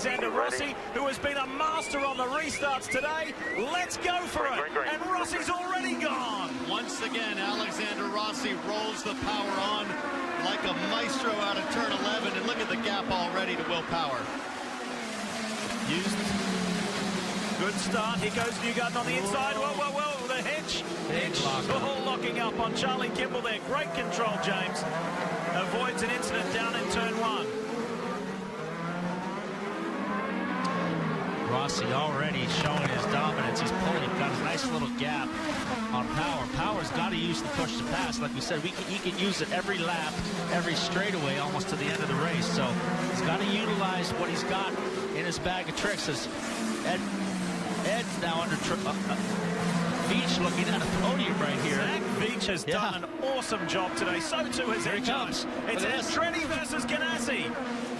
Alexander Rossi, who has been a master on the restarts today. Let's go for it. And Rossi's already gone. Once again, Alexander Rossi rolls the power on like a maestro out of turn 11. And look at the gap already to Will Power. Used. Good start. Here goes Newgarden on the inside. Whoa. The hitch. All locking up on Charlie Kimball there. Great control, James. Avoids an incident down in turn 1. Rossi already showing his dominance. He's pulling. He's got a nice little gap on Power. Power's got to use the push to pass. Like we said, he can use it every lap, every straightaway, almost to the end of the race. So he's got to utilize what he's got in his bag of tricks. As Ed's now under Veach looking at a podium right here. Zach Veach has done an awesome job today. So too has Ed Jones. It's Andretti versus Ganassi.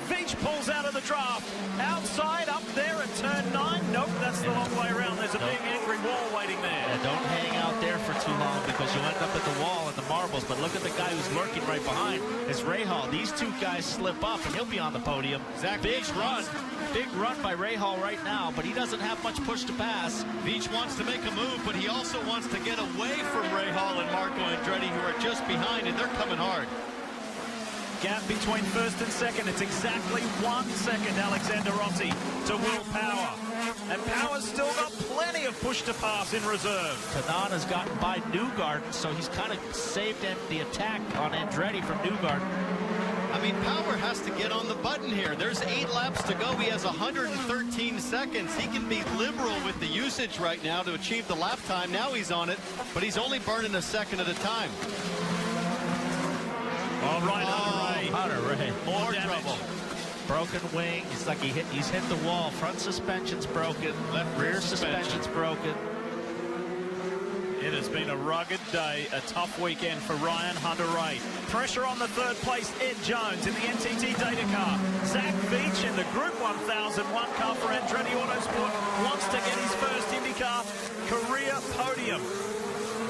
Veach pulls out of the draft. Outside, up there at turn 9. Nope, that's the long way around. There's a big angry wall waiting there. Yeah, don't hang out there for too long because you'll end up at the wall and the marbles. But look at the guy who's lurking right behind. It's Rahal. These two guys slip up and he'll be on the podium. Big run by Rahal right now, but he doesn't have much push to pass. Veach wants to make a move, but he also wants to get away from Rahal and Marco Andretti, who are just behind, and they're coming hard. Gap between first and second. It's exactly 1 second, Alexander Rossi to Will Power. And Power's still got plenty of push to pass in reserve. Kanana's gotten by Newgarden, so he's kind of saved the attack on Andretti from Newgarden. I mean, Power has to get on the button here. There's 8 laps to go. He has 113 seconds. He can be liberal with the usage right now to achieve the lap time. Now he's on it, but he's only burning a second at a time. All right, Hunter Ray. More trouble. Broken wing. It's like he's hit the wall. Front suspension's broken. Left rear suspension's broken. It has been a rugged day, a tough weekend for Ryan Hunter-Reay. Pressure on the third place, Ed Jones in the NTT Data car. Zach Veach in the Group 1001 car for Andretti Autosport wants to get his first IndyCar career podium.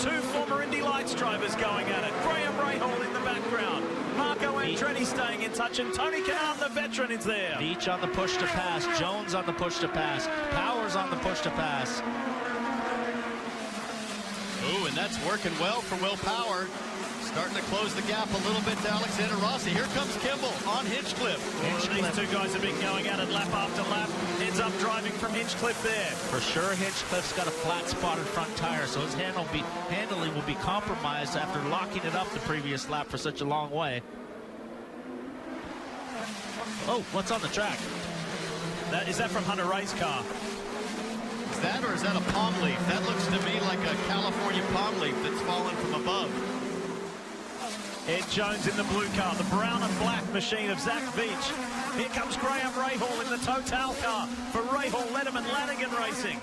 2 former Indy Lights drivers going at it. Graham Rahal in the background. Marco Andretti staying in touch, and Tony Kanaan, the veteran, is there. Veach on the push to pass. Jones on the push to pass. Powers on the push to pass. Ooh, and that's working well for Will Power. Starting to close the gap a little bit to Alexander Rossi. Here comes Kimball on Hinchcliffe. These two guys have been going at it lap after lap. Ends up driving from Hinchcliffe there. For sure, Hinchcliffe's got a flat spotted front tire, so his handling will be compromised after locking it up the previous lap for such a long way. Oh, what's on the track? Is that from Hunter-Reay's car? Is that, or is that a palm leaf? That looks to me like a California palm leaf that's fallen from above. Ed Jones in the blue car, the brown and black machine of Zach Veach. Here comes Graham Rahal in the Total car for Rahal, Letterman, Lanigan Racing.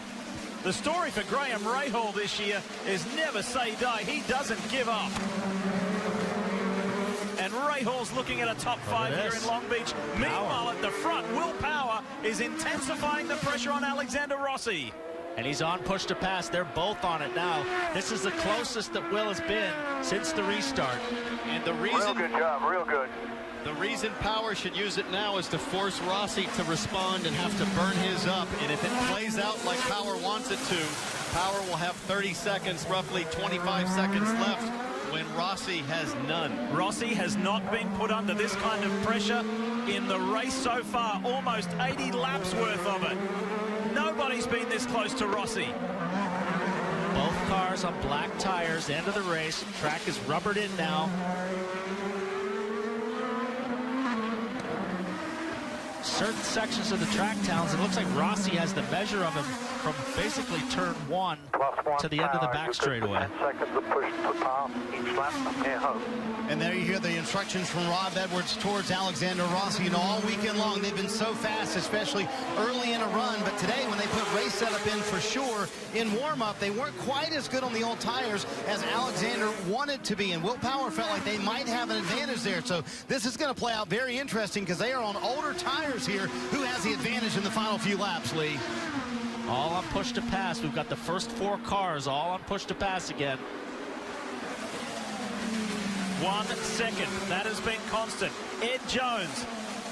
The story for Graham Rahal this year is never say die. He doesn't give up. And Rahal's looking at a top 5 here in Long Beach. Meanwhile, at the front, Will Power is intensifying the pressure on Alexander Rossi. And he's on push to pass. They're both on it now. This is the closest that Will has been since the restart. And the reason... Real good job, real good. The reason Power should use it now is to force Rossi to respond and have to burn his up. And if it plays out like Power wants it to, Power will have 30 seconds, roughly 25 seconds left, when Rossi has none. Rossi has not been put under this kind of pressure in the race so far. Almost 80 laps worth of it. Nobody's been this close to Rossi. Both cars on black tires, end of the race. Track is rubbered in now. Certain sections of the track towns, it looks like Rossi has the measure of him from basically turn 1 to the end of the back straightaway. 10 seconds of push to pass each lap near home. And there you hear the instructions from Rob Edwards towards Alexander Rossi. You know, all weekend long they've been so fast, especially early in a run. But today, when they put race setup in for sure, in warm-up, they weren't quite as good on the old tires as Alexander wanted to be. And Will Power felt like they might have an advantage there. So this is going to play out very interesting because they are on older tires here. Who has the advantage in the final few laps, Lee? All on push to pass. We've got the first 4 cars all on push to pass again. 1 second. That has been constant. Ed Jones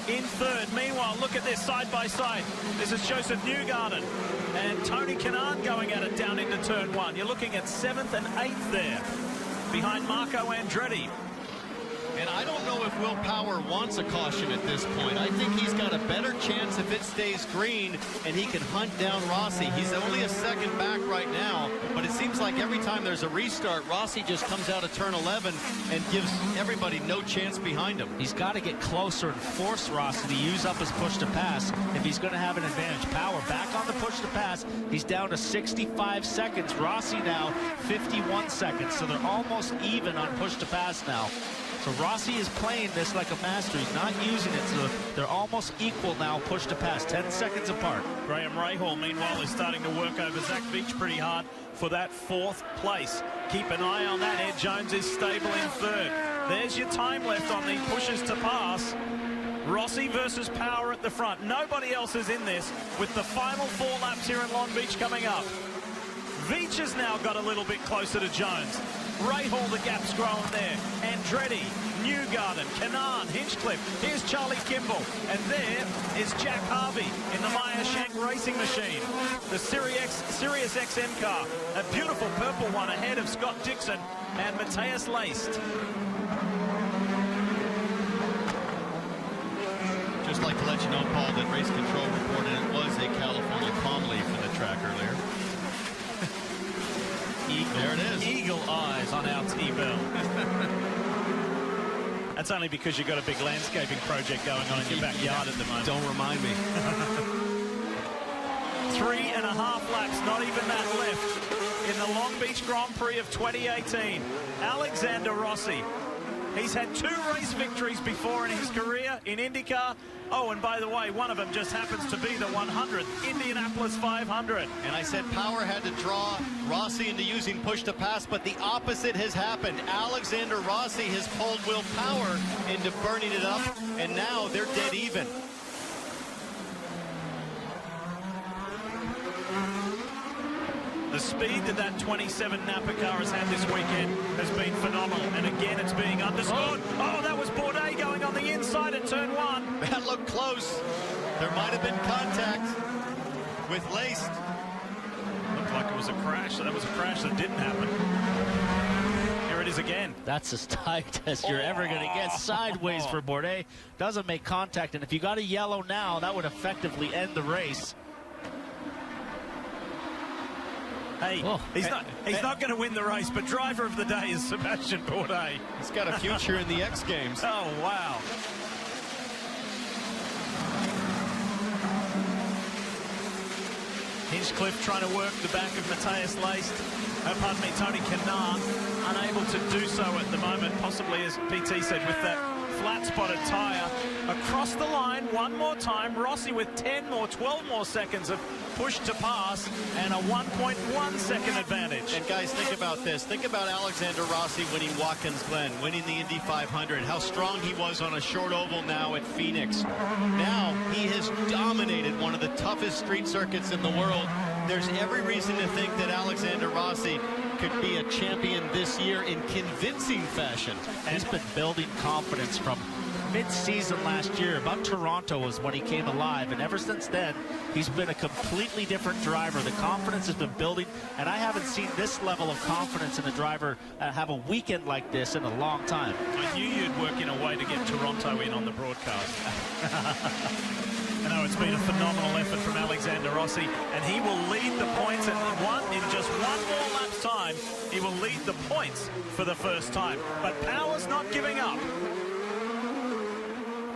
in third. Meanwhile, look at this side by side. This is Joseph Newgarden and Tony Kanaan going at it down into turn one. You're looking at 7th and 8th there behind Marco Andretti. And I don't know if Will Power wants a caution at this point. I think he's got a better chance if it stays green and he can hunt down Rossi. He's only a second back right now, but it seems like every time there's a restart, Rossi just comes out of turn 11 and gives everybody no chance behind him. He's got to get closer and force Rossi to use up his push to pass if he's going to have an advantage. Power back on the push to pass. He's down to 65 seconds. Rossi now 51 seconds, so they're almost even on push to pass now. So Rossi is playing this like a master. He's not using it, so they're almost equal now, push to pass, 10 seconds apart. Graham Rahal, meanwhile, is starting to work over Zach Veach pretty hard for that 4th place. Keep an eye on that. Ed Jones is stable in 3rd. There's your time left on the pushes to pass. Rossi versus Power at the front. Nobody else is in this with the final 4 laps here in Long Beach coming up. Veach has now got a little bit closer to Jones. Rahal, the gap's growing there. Andretti, Newgarden, Kanaan, Hinchcliffe. Here's Charlie Kimball. And there is Jack Harvey in the Meyer Shank racing machine. The Sirius XM car. A beautiful purple one ahead of Scott Dixon and Matthias Leist. Just like to let you know, Paul, that Race Control reported it was a California palm leaf in the track earlier. There it is. Eagle eyes on our T-Bell. That's only because you've got a big landscaping project going on in your backyard at the moment. Don't remind me. 3.5 laps, not even that left in the Long Beach Grand Prix of 2018. Alexander Rossi. He's had 2 race victories before in his career in IndyCar. Oh, and by the way, one of them just happens to be the 100th Indianapolis 500. And I said Power had to draw Rossi into using push to pass, but the opposite has happened. Alexander Rossi has pulled Will Power into burning it up, and now they're dead even. The speed that 27 Napa car has had this weekend has been phenomenal. And again, it's being underscored. Oh, that was Bourdais going on the inside at turn 1. That looked close. There might have been contact with Leist. Looked like it was a crash. That was a crash that didn't happen. Here it is again. That's as tight as you're ever going to get. Sideways for Bourdais. Doesn't make contact. And if you got a yellow now, that would effectively end the race. Hey, he's not going to win the race, but driver of the day is Sebastian Bourdais. He's got a future in the X Games. Oh, wow. Hinchcliffe trying to work the back of Matthias Leist. Pardon me, Tony Kanaan unable to do so at the moment, possibly, as PT said, with that flat-spotted tyre. Across the line one more time. Rossi with 10 more, 12 more seconds of push to pass and a 1.1 second advantage. And guys, think about this. Think about Alexander Rossi winning Watkins Glen, winning the Indy 500, how strong he was on a short oval now at Phoenix. Now he has dominated one of the toughest street circuits in the world. There's every reason to think that Alexander Rossi could be a champion this year in convincing fashion. He's been building confidence from mid-season last year. About Toronto was when he came alive, and ever since then he's been a completely different driver. The confidence has been building, and I haven't seen this level of confidence in a driver have a weekend like this in a long time. I knew you'd work in a way to get Toronto in on the broadcast. I know it's been a phenomenal effort from Alexander Rossi, and he will lead the points in just one more lap's time. He will lead the points for the first time, but Power's not giving up.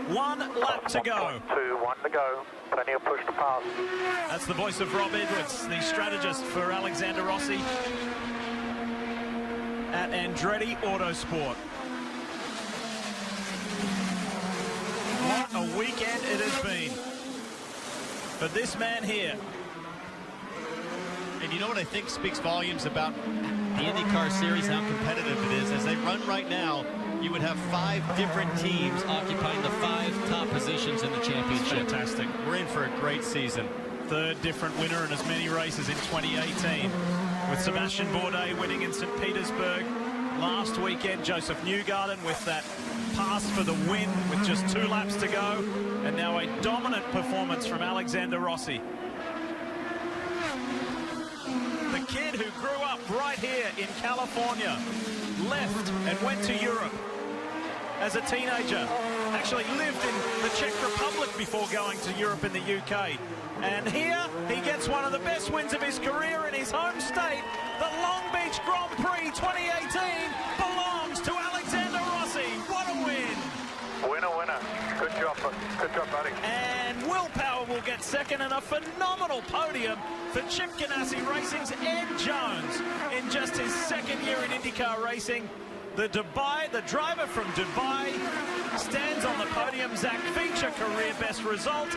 1 lap to go. 2, 1 to go. Plenty of push to pass. That's the voice of Rob Edwards, the strategist for Alexander Rossi at Andretti Autosport. What a weekend it has been for this man here. And you know what I think speaks volumes about the IndyCar series, how competitive it is. As they run right now, you would have 5 different teams occupying the 5 top positions in the championship. Fantastic. We're in for a great season. 3rd different winner in as many races in 2018, with Sebastian Bourdais winning in St. Petersburg. Last weekend, Joseph Newgarden with that pass for the win with just 2 laps to go. And now a dominant performance from Alexander Rossi. The kid who grew up right here in California, left and went to Europe as a teenager. Actually lived in the Czech Republic before going to Europe in the UK. And here he gets one of the best wins of his career in his home state. The Long Beach Grand Prix 2018 belongs to Alexander Rossi. What a win! Winner, winner. Good job, buddy. And Will Power will get second, and a phenomenal podium for Chip Ganassi Racing's Ed Jones in just his second year in IndyCar racing. The driver from Dubai stands on the podium. Zach Veach, a career best result.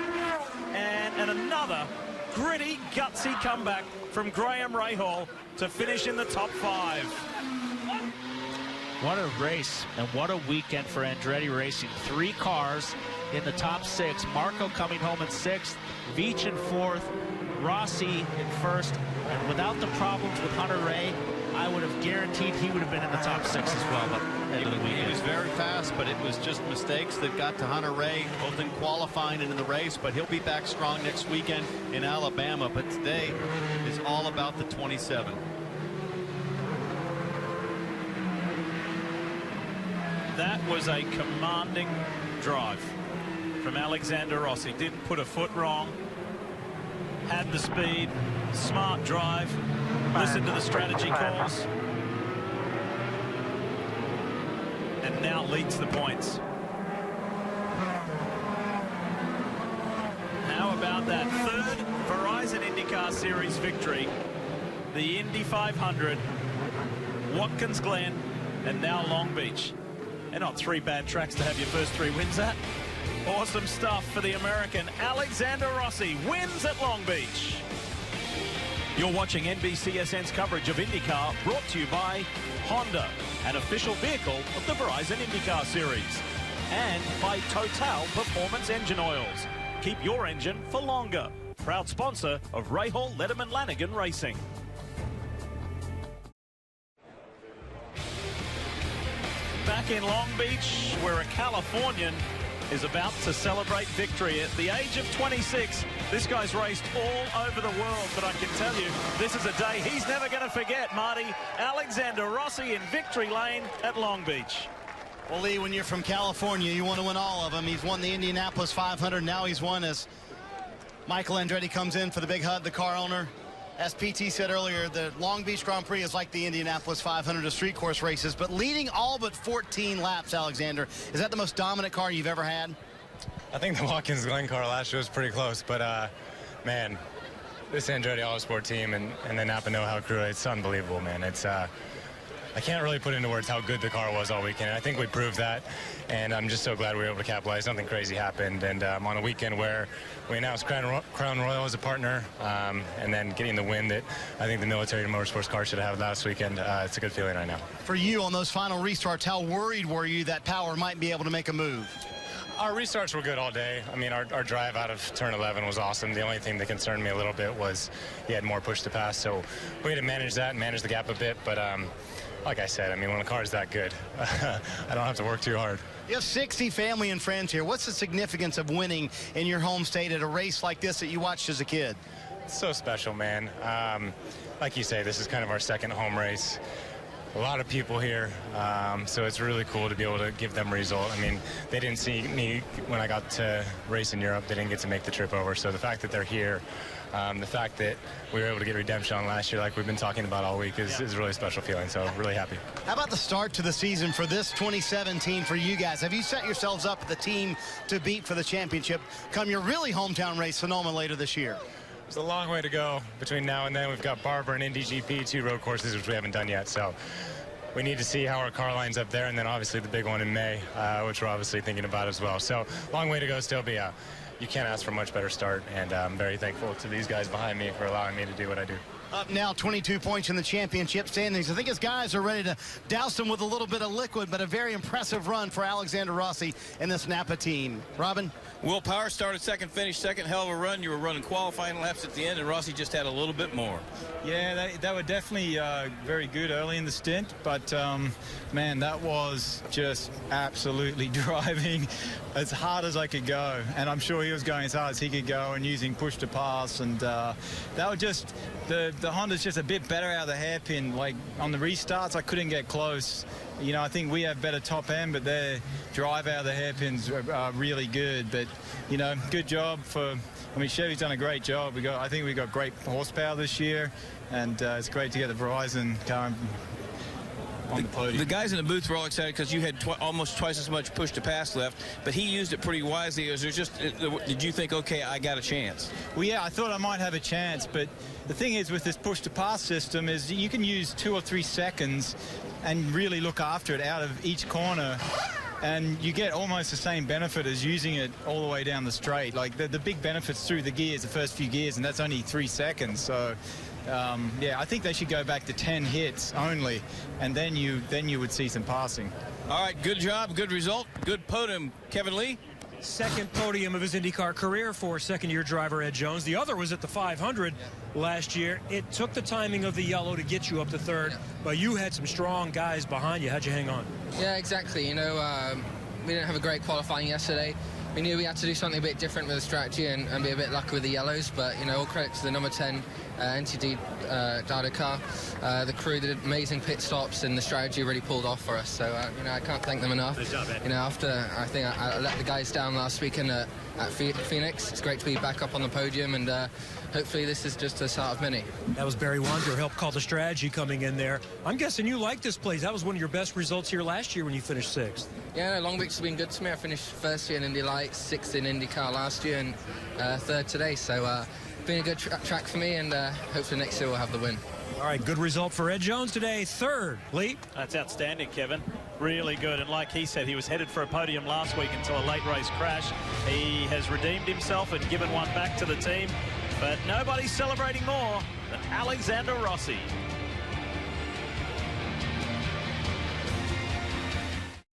And another gritty, gutsy comeback from Graham Rahal to finish in the top 5. What a race and what a weekend for Andretti Racing. 3 cars in the top 6. Marco coming home in 6th, Veach in 4th, Rossi in 1st. And without the problems with Hunter Ray, I would have guaranteed he would have been in the top 6 as well. But He was very fast, but it was just mistakes that got to Hunter Ray, both in qualifying and in the race. But he'll be back strong next weekend in Alabama. But today is all about the 27. That was a commanding drive from Alexander Rossi. Didn't put a foot wrong. Had the speed. Smart drive. Listened to the strategy calls. And now leads the points. How about that third Verizon IndyCar Series victory? The Indy 500, Watkins Glen, and now Long Beach. They're not 3 bad tracks to have your first 3 wins at. Awesome stuff for the American. Alexander Rossi wins at Long Beach. You're watching NBCSN's coverage of IndyCar, brought to you by Honda, an official vehicle of the Verizon IndyCar Series, and by Total Performance Engine Oils. Keep your engine for longer. Proud sponsor of Rahal Letterman Lanigan Racing. Back in Long Beach, where a Californian is about to celebrate victory. At the age of 26, this guy's raced all over the world, but I can tell you, this is a day he's never going to forget, Marty. Alexander Rossi in victory lane at Long Beach. Well, Lee, when you're from California, you want to win all of them. He's won the Indianapolis 500. Now he's won as Michael Andretti comes in for the big hug, the car owner. As PT said earlier, the Long Beach Grand Prix is like the Indianapolis 500 of street course races, but leading all but 14 laps, Alexander. Is that the most dominant car you've ever had? I think the Watkins Glen car last year was pretty close, but man, this Andretti Autosport team and the Napa know-how crew, it's unbelievable, man. It's I can't really put into words how good the car was all weekend. I think we proved that, and I'm just so glad we were able to capitalize. Nothing crazy happened, and on a weekend where we announced Crown Royal as a partner, and then getting the win that I think the military motorsports car should have last weekend, it's a good feeling right now. For you on those final restarts, how worried were you that Power might be able to make a move? Our restarts were good all day. I mean, our drive out of turn 11 was awesome. The only thing that concerned me a little bit was he had more push to pass, so we had to manage that and manage the gap a bit, but like I said, I mean, when a car is that good, I don't have to work too hard. You have 60 family and friends here. What's the significance of winning in your home state at a race like this that you watched as a kid? It's so special, man. Like you say, this is kind of our second home race. A lot of people here, so it's really cool to be able to give them a result. I mean, they didn't see me when I got to race in Europe. They didn't get to make the trip over. So the fact that they're here, the fact that we were able to get redemption on last year, like we've been talking about all week, is a really special feeling. So really happy. How about the start to the season for this 2017 for you guys? Have you set yourselves up the team to beat for the championship come your really hometown race, Sonoma, later this year? There's a long way to go between now and then. We've got Barber and Indy GP, 2 road courses, which we haven't done yet. So we need to see how our car lines up there, and then obviously the big one in May, which we're obviously thinking about as well. So long way to go still, but yeah, you can't ask for a much better start, and I'm very thankful to these guys behind me for allowing me to do what I do. Up now, 22 points in the championship standings. I think his guys are ready to douse him with a little bit of liquid, but a very impressive run for Alexander Rossi and this Napa team. Robin? Will Power started second, finished second. Hell of a run. You were running qualifying laps at the end, and Rossi just had a little bit more. Yeah, they were definitely very good early in the stint, but man, that was just absolutely driving as hard as I could go, and I'm sure he was going as hard as he could go and using push to pass, and that was just the Honda's just a bit better out of the hairpin. Like on the restarts, I couldn't get close. You know, I think we have better top end, but their drive out of the hairpins are really good. But, you know, good job for, I mean, Chevy's done a great job. I think we got great horsepower this year, and it's great to get the Verizon car on the podium. The guys in the booth were all excited because you had almost twice as much push to pass left, but he used it pretty wisely. Was there just, did you think, okay, I got a chance? Well, yeah, I thought I might have a chance, but the thing is with this push to pass system is you can use 2 or 3 seconds and really look after it out of each corner, and you get almost the same benefit as using it all the way down the straight. Like the big benefits through the gears, the first few gears, and that's only 3 seconds. So yeah, I think they should go back to 10 hits only, and then you would see some passing. All right, good job, good result, good podium, Kevin Lee. Second podium of his IndyCar career for second-year driver Ed Jones. The other was at the 500 last year. It took the timing of the yellow to get you up to third, but you had some strong guys behind you. How'd you hang on? Yeah, exactly. You know, we didn't have a great qualifying yesterday. We knew we had to do something a bit different with the strategy and be a bit lucky with the yellows, but, you know, all credit to the number 10 NTD Dada car. The crew did amazing pit stops, and the strategy really pulled off for us. So, you know, I can't thank them enough. Good job, Ed. You know, after I think I let the guys down last weekend at Phoenix, it's great to be back up on the podium, and hopefully this is just the start of many. That was Barry Wander who helped call the strategy coming in there. I'm guessing you like this place. That was one of your best results here last year when you finished 6th. Yeah, no, Long Beach has been good to me. I finished first year in Indy Lights, 6th in IndyCar last year, and 3rd today. So been a good track for me, and hopefully next year we'll have the win. All right, good result for Ed Jones today. 3rd, Lee. That's outstanding, Kevin. Really good. And like he said, he was headed for a podium last week until a late race crash. He has redeemed himself and given one back to the team. But nobody's celebrating more than Alexander Rossi.